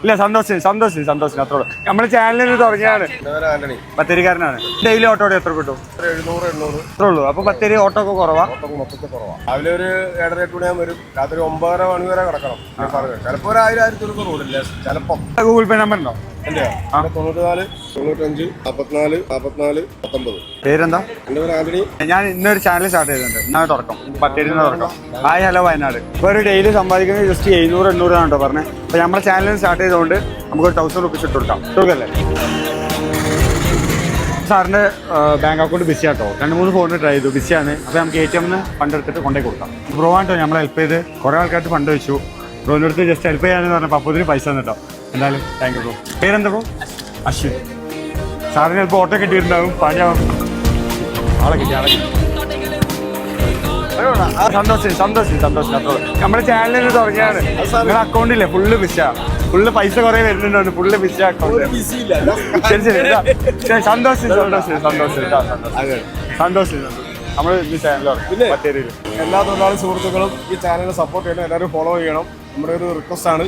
ഇല്ല, സന്തോഷം അത്രയുള്ളൂ. നമ്മുടെ ചാനലിൽ തുടങ്ങിയാണ്. ബത്തേരിക്കാരനാണ്. ഡെയിലി ഓട്ടോ എത്ര കിട്ടും? 700-800 അത്രേ ഉള്ളൂ. അപ്പൊ ബത്തേരി ഓട്ടോ ഒക്കെ കുറവാ? രാവിലെ ഒരു 7:30-8 മണിയാകും വരും. രാത്രി 9:30 മണി വരെ കിടക്കണം. ചിലപ്പോ ഒരു 1000-1000 റോഡില്ല. ചിലപ്പോ ഗൂഗിൾ പേ നമ്പർ ഉണ്ടോ? 94 95 44 44 19. പേരെന്താ? എന്റെ പേര് ആന്റണി. ഞാൻ ഇന്നൊരു ചാനൽ സ്റ്റാർട്ട് ചെയ്തിട്ടുണ്ട്. ഇന്നാണ് തുടക്കം, ബത്തേരിയിൽ നിന്ന് തുടക്കം. Hi hello Wayanad. ഇപ്പോൾ ഒരു ഡെയിലി സമ്പാദിക്കുന്നത് ജസ്റ്റ് 700-800 ആണ് കേട്ടോ പറഞ്ഞത്. അപ്പോൾ നമ്മുടെ ചാനൽ സ്റ്റാർട്ട് ചെയ്തുകൊണ്ട് നമുക്കൊരു 1000 റുപ്പീസ് ഇട്ട് കൊടുക്കാം. ഇട്ടല്ലേ? സാറിൻ്റെ ബാങ്ക് അക്കൗണ്ട് ബിസി ആട്ടോ. 2-3 ഫോണിൽ ട്രൈ ചെയ്തു, ബിസിയാണ്. അപ്പോൾ നമുക്ക് ATM ഫണ്ട് എടുത്തിട്ട് കൊണ്ടുപോയി കൊടുക്കാം. ബ്രോ ആട്ടോ നമ്മളെ ഹെൽപ്പ് ചെയ്ത് കുറേ ആൾക്കാർക്ക് ഫണ്ട് വെച്ചു. ബ്രോൻ്റെ അടുത്ത് ജസ്റ്റ് ഹെൽപ്പ് ചെയ്യാനെന്ന് പറഞ്ഞപ്പോൾ അപ്പോൾ ഇതിന് പൈസ തന്നിട്ടോ. എന്തായാലും താങ്ക് യു ബ്രോ. പേരെന്താ ബ്രോ? അശ്വിൻ. സാറിന് ചിലപ്പോൾ ഓട്ടോ കിട്ടിയിട്ടുണ്ടാവും. ആളെ കിട്ടി. സന്തോഷം അത്രേ. നമ്മുടെ ചാനലിൽ തുടങ്ങിയാണ്. നിങ്ങളുടെ അക്കൗണ്ടില്ലേ ഫുള്ള് ബിസിയാ. ഫുള്ള് പൈസ കുറെ വരുന്നുണ്ട്. ഫുള്ള് ബിസിയാ അക്കൗണ്ട്. ശരി. സന്തോഷം. നമ്മൾ ഈ ചാനൽ ബത്തേരിയിൽ എല്ലാ തൊഴിലാളി സുഹൃത്തുക്കളും ഈ ചാനൽ സപ്പോർട്ട് ചെയ്യണം. എല്ലാവരും ഫോളോ ചെയ്യണം. നമ്മുടെ ഒരു റിക്വസ്റ്റ് ആണ്.